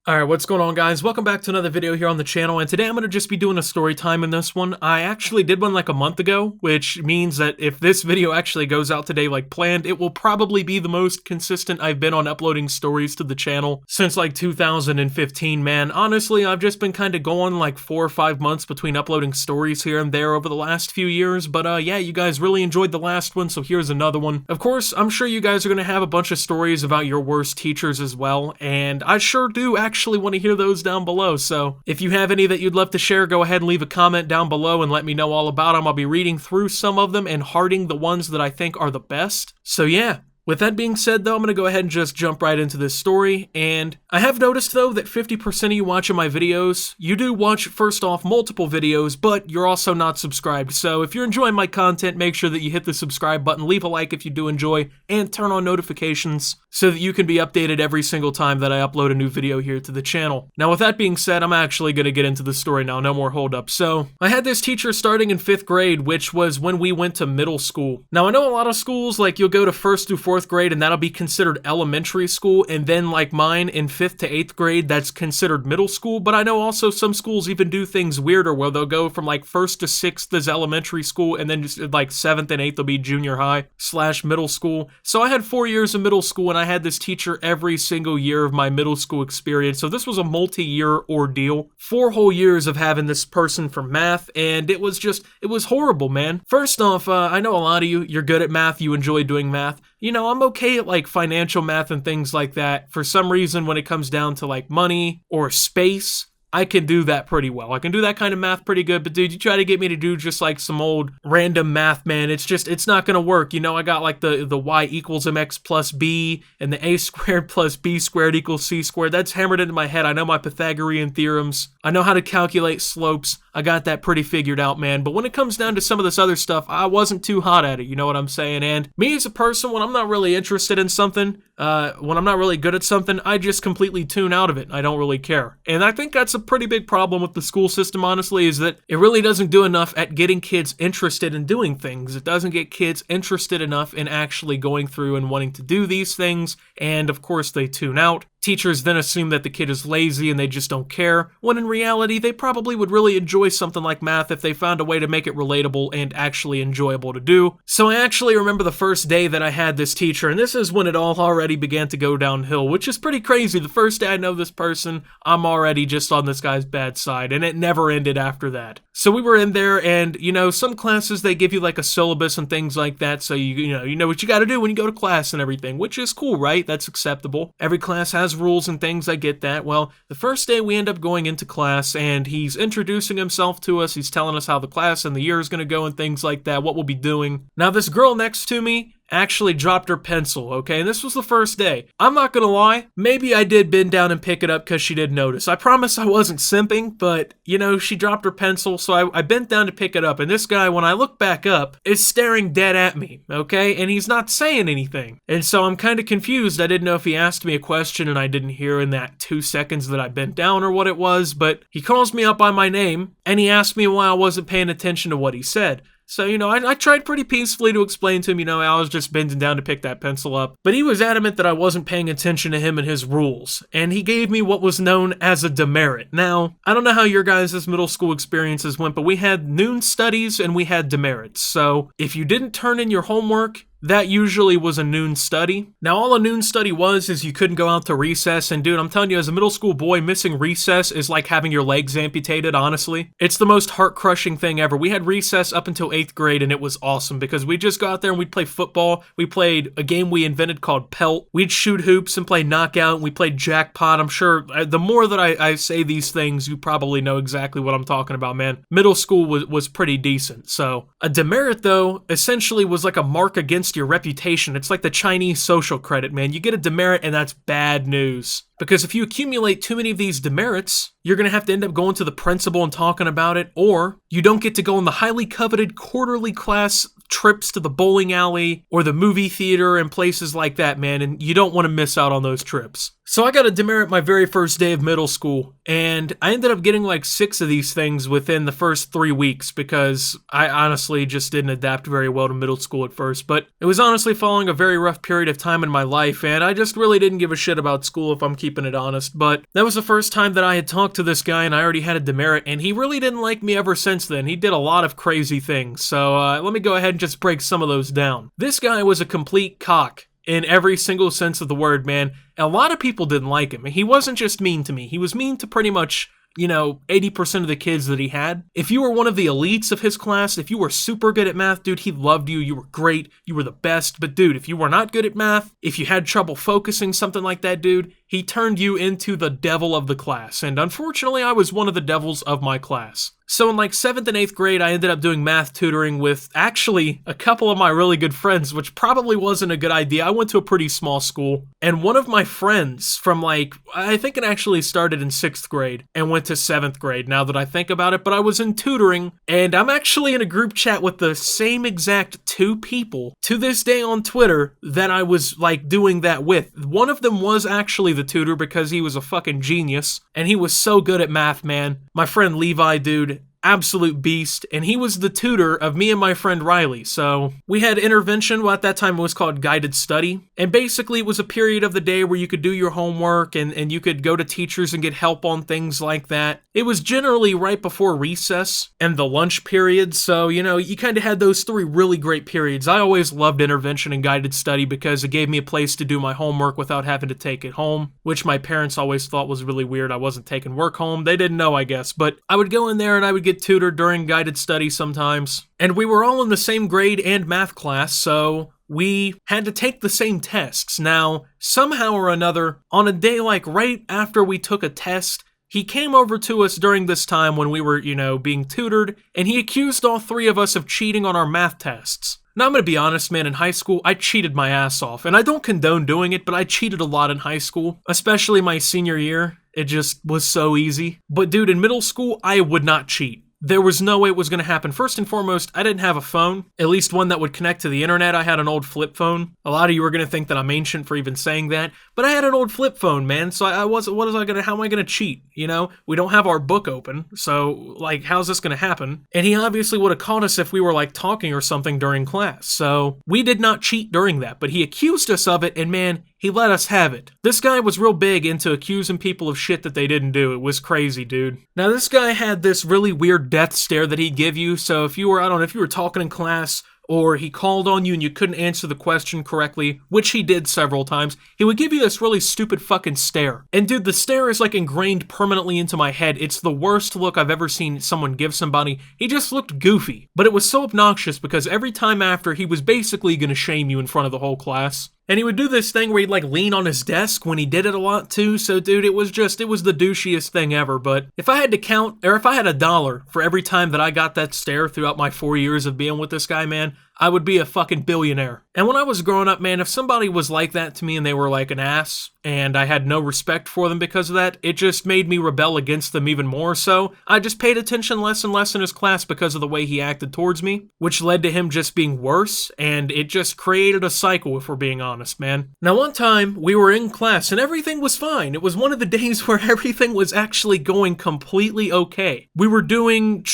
Alright, what's going on, guys? Welcome back to another video here on the channel, and today I'm going to just be doing a story time in this one. I actually did one like a month ago, which means that if this video actually goes out today like planned, it will probably be the most consistent I've been on uploading stories to the channel since like 2015, man. Honestly, I've just been kind of going like 4 or 5 months between uploading stories here and there over the last few years, but yeah, you guys really enjoyed the last one, so here's another one. Of course, I'm sure you guys are going to have a bunch of stories about your worst teachers as well, and I sure do actually want to hear those down below, so if you have any that you'd love to share, go ahead and leave a comment down below and let me know all about them. I'll be reading through some of them and hearting the ones that I think are the best. So yeah. With that being said, though, I'm going to go ahead and just jump right into this story, and I have noticed, though, that 50% of you watching my videos, you do watch, first off, multiple videos, but you're also not subscribed, so if you're enjoying my content, make sure that you hit the subscribe button, leave a like if you do enjoy, and turn on notifications so that you can be updated every single time that I upload a new video here to the channel. Now, with that being said, I'm actually going to get into the story now, no more hold-up. So, I had this teacher starting in 5th grade, which was when we went to middle school. Now, I know a lot of schools, like, you'll go to 1st through 4th grade and that'll be considered elementary school, and then like mine in 5th to 8th grade that's considered middle school, but I know also some schools even do things weirder where they'll go from like 1st to 6th as elementary school, and then just like 7th and 8th will be junior high / middle school. So I had 4 years of middle school and I had this teacher every single year of my middle school experience, so this was a multi-year ordeal. 4 whole years of having this person for math, and it was horrible, man. First off, I know a lot of you're good at math, you enjoy doing math. You know, I'm okay at like financial math and things like that. For some reason, when it comes down to like money or space, I can do that pretty well. I can do that kind of math pretty good, but dude, you try to get me to do just like some old random math, man, it's not gonna work. You know, I got like the y equals mx plus b and the a squared plus b squared equals c squared. That's hammered into my head. I know my Pythagorean theorems. I know how to calculate slopes. I got that pretty figured out, man. But when it comes down to some of this other stuff, I wasn't too hot at it, you know what I'm saying? And me as a person, when I'm not really interested in something, when I'm not really good at something, I just completely tune out of it. I don't really care. And I think that's a pretty big problem with the school system, honestly, is that it really doesn't do enough at getting kids interested in doing things. It doesn't get kids interested enough in actually going through and wanting to do these things. And of course, they tune out. Teachers then assume that the kid is lazy and they just don't care, when in reality, they probably would really enjoy something like math if they found a way to make it relatable and actually enjoyable to do. So I actually remember the first day that I had this teacher, and this is when it all already began to go downhill, which is pretty crazy. The first day I know this person, I'm already just on this guy's bad side, and it never ended after that. So we were in there, and, you know, some classes, they give you like a syllabus and things like that, so you know what you gotta do when you go to class and everything, which is cool, right? That's acceptable. Every class has rules and things, I get that. Well, the first day we end up going into class and he's introducing himself to us. He's telling us how the class and the year is going to go and things like that, what we'll be doing. Now, this girl next to me actually dropped her pencil, okay? And this was the first day. I'm not gonna lie, maybe I did bend down and pick it up because she did notice. I promise I wasn't simping, but, you know, she dropped her pencil, so I bent down to pick it up, and this guy, when I look back up, is staring dead at me, okay? And he's not saying anything. And so I'm kind of confused. I didn't know if he asked me a question and I didn't hear in that 2 seconds that I bent down or what it was, but he calls me up by my name, and he asked me why I wasn't paying attention to what he said. So, you know, I tried pretty peacefully to explain to him, you know, I was just bending down to pick that pencil up. But he was adamant that I wasn't paying attention to him and his rules. And he gave me what was known as a demerit. Now, I don't know how your guys' middle school experiences went, but we had noon studies and we had demerits. So, if you didn't turn in your homework, that usually was a noon study. Now, all a noon study was is you couldn't go out to recess, and dude, I'm telling you, as a middle school boy, missing recess is like having your legs amputated, honestly. It's the most heart-crushing thing ever. We had recess up until 8th grade, and it was awesome, because we'd just go out there and we'd play football. We played a game we invented called Pelt. We'd shoot hoops and play knockout, and we played jackpot. I'm sure the more that I say these things, you probably know exactly what I'm talking about, man. Middle school was pretty decent. So, a demerit, though, essentially was like a mark against your reputation. It's like the Chinese social credit, man. You get a demerit and that's bad news. Because if you accumulate too many of these demerits, you're going to have to end up going to the principal and talking about it, or you don't get to go on the highly coveted quarterly class trips to the bowling alley or the movie theater and places like that, man, and you don't want to miss out on those trips. So I got a demerit my very first day of middle school, And I ended up getting like 6 of these things within the first 3 weeks because I honestly just didn't adapt very well to middle school at first. But it was honestly following a very rough period of time in my life, and I just really didn't give a shit about school if I'm keeping it honest. But that was the first time that I had talked to this guy, and I already had a demerit, and he really didn't like me ever since then. He did a lot of crazy things. So let me go ahead and just break some of those down. This guy was a complete cock. In every single sense of the word, man. A lot of people didn't like him. He wasn't just mean to me. He was mean to pretty much, 80% of the kids that he had. If you were one of the elites of his class, if you were super good at math, dude, he loved you. You were great. You were the best. But dude, if you were not good at math, if you had trouble focusing, something like that, dude, he turned you into the devil of the class. And unfortunately, I was one of the devils of my class. So in like 7th and 8th grade, I ended up doing math tutoring with actually a couple of my really good friends, which probably wasn't a good idea. I went to a pretty small school, and one of my friends from I think it actually started in 6th grade and went to 7th grade now that I think about it, but I was in tutoring, and I'm actually in a group chat with the same exact 2 people to this day on Twitter that I was doing that with. One of them was actually the tutor because he was a fucking genius, and he was so good at math, man. My friend Levi, dude, absolute beast, and he was the tutor of me and my friend Riley. So we had intervention. Well, at that time it was called guided study, and basically it was a period of the day where you could do your homework and you could go to teachers and get help on things like that. It was generally right before recess and the lunch period, so you kind of had those 3 really great periods. I always loved intervention and guided study because it gave me a place to do my homework without having to take it home, which my parents always thought was really weird. I wasn't taking work home. They didn't know, I guess, but I would go in there and I would get tutored during guided study sometimes. And we were all in the same grade and math class, so we had to take the same tests. Now, somehow or another, on a day right after we took a test, he came over to us during this time when we were, being tutored, and he accused all 3 of us of cheating on our math tests. Now, I'm gonna be honest, man, in high school, I cheated my ass off, and I don't condone doing it, but I cheated a lot in high school, especially my senior year. It just was so easy. But dude, in middle school, I would not cheat. There was no way it was going to happen. First and foremost, I didn't have a phone, at least one that would connect to the internet. I had an old flip phone. A lot of you are going to think that I'm ancient for even saying that, but I had an old flip phone, man. So how am I going to cheat? We don't have our book open. So how's this going to happen? And he obviously would have caught us if we were talking or something during class. So we did not cheat during that, but he accused us of it, and man, he let us have it. This guy was real big into accusing people of shit that they didn't do. It was crazy, dude. Now, this guy had this really weird death stare that he'd give you. So if you were talking in class, or he called on you and you couldn't answer the question correctly, which he did several times, he would give you this really stupid fucking stare. And dude, the stare is ingrained permanently into my head. It's the worst look I've ever seen someone give somebody. He just looked goofy, but it was so obnoxious because every time after, he was basically gonna shame you in front of the whole class. And he would do this thing where he'd lean on his desk when he did it a lot too. So dude, it was the douchiest thing ever. But if I had to count, or if I had $1 for every time that I got that stare throughout my 4 years of being with this guy, man, I would be a fucking billionaire. And when I was growing up, man, if somebody was like that to me and they were an ass, and I had no respect for them because of that, it just made me rebel against them even more. So I just paid attention less and less in his class because of the way he acted towards me, which led to him just being worse, and it just created a cycle, if we're being honest, man. Now, one time, we were in class and everything was fine. It was one of the days where everything was actually going completely okay. We were doing,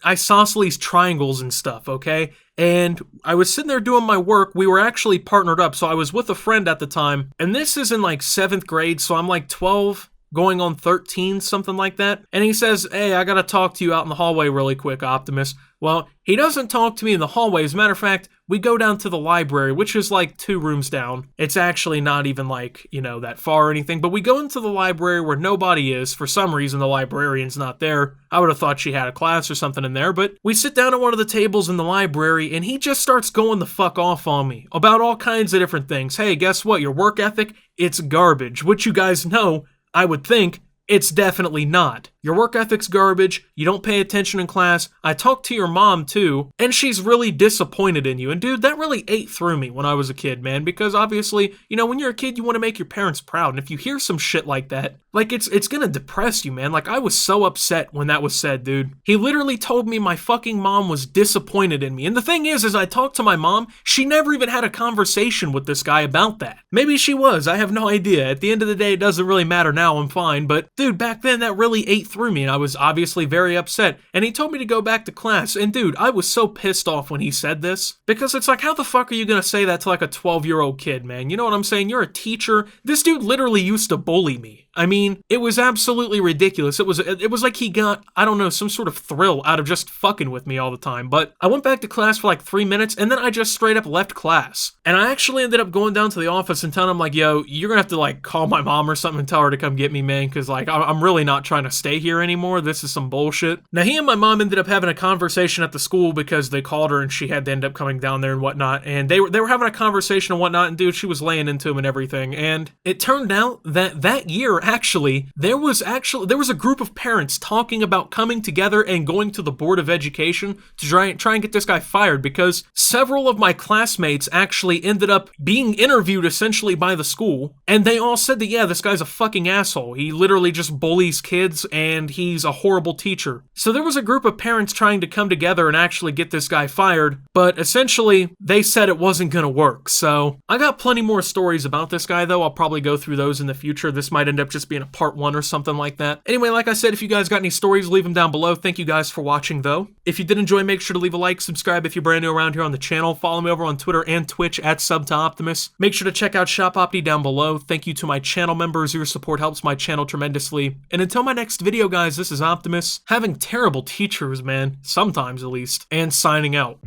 isosceles triangles and stuff, okay? And I was sitting there doing my work. We were actually partnered up, so I was with a friend at the time, and this is in 7th grade, so I'm 12, going on 13, something like that. And he says, "Hey, I gotta talk to you out in the hallway really quick, Optimus." Well, he doesn't talk to me in the hallway. As a matter of fact, we go down to the library, which is 2 rooms down. It's actually not even that far or anything, but we go into the library where nobody is. For some reason, the librarian's not there. I would have thought she had a class or something in there, but we sit down at one of the tables in the library, and he just starts going the fuck off on me about all kinds of different things. Hey, guess what? Your work ethic, it's garbage, which you guys know, I would think, it's definitely not. your work ethic's garbage, you don't pay attention in class, I talked to your mom too, and she's really disappointed in you. And dude, that really ate through me when I was a kid, man, because obviously, you know, when you're a kid, you want to make your parents proud, and if you hear some shit like that, like, it's gonna depress you, man. Like, I was so upset when that was said, dude. He literally told me my fucking mom was disappointed in me. And the thing is I talked to my mom, she never even had a conversation with this guy about that. Maybe she was, I have no idea. At the end of the day, it doesn't really matter now, I'm fine. But dude, back then, that really ate through me, and I was obviously very upset. And he told me to go back to class. And dude, I was so pissed off when he said this, because it's like, how the fuck are you gonna say that to like a 12-year-old kid, man? You know what I'm saying? You're a teacher. This dude literally used to bully me. I mean, it was absolutely ridiculous. It was like he got, I don't know, some sort of thrill out of just fucking with me all the time. But I went back to class for like 3 minutes, and then I just straight up left class. And I actually ended up going down to the office and telling him, like, yo, you're gonna have to like call my mom or something and tell her to come get me, man, because like I'm really not trying to stay here anymore. This is some bullshit. Now, he and my mom ended up having a conversation at the school because they called her and she had to end up coming down there and whatnot. And they were having a conversation and whatnot, and dude, she was laying into him and everything. And it turned out that year, actually, there was a group of parents talking about coming together and going to the Board of Education to try and get this guy fired, because several of my classmates actually ended up being interviewed essentially by the school, and they all said that, yeah, this guy's a fucking asshole. He literally just bullies kids, and he's a horrible teacher. So there was a group of parents trying to come together and actually get this guy fired, but essentially they said it wasn't gonna work. So I got plenty more stories about this guy, though. I'll probably go through those in the future. This might end up just being a part 1 or something like that. Anyway, like I said, if you guys got any stories, leave them down below. Thank you guys for watching, though. If you did enjoy, make sure to leave a like, subscribe if you're brand new around here on the channel, follow me over on Twitter and Twitch at @SubToOptimus. Make sure to check out Shop Opti down below. Thank you to my channel members. Your support helps my channel tremendously. And until my next video, guys, this is Optimus, having terrible teachers, man, sometimes at least, and signing out.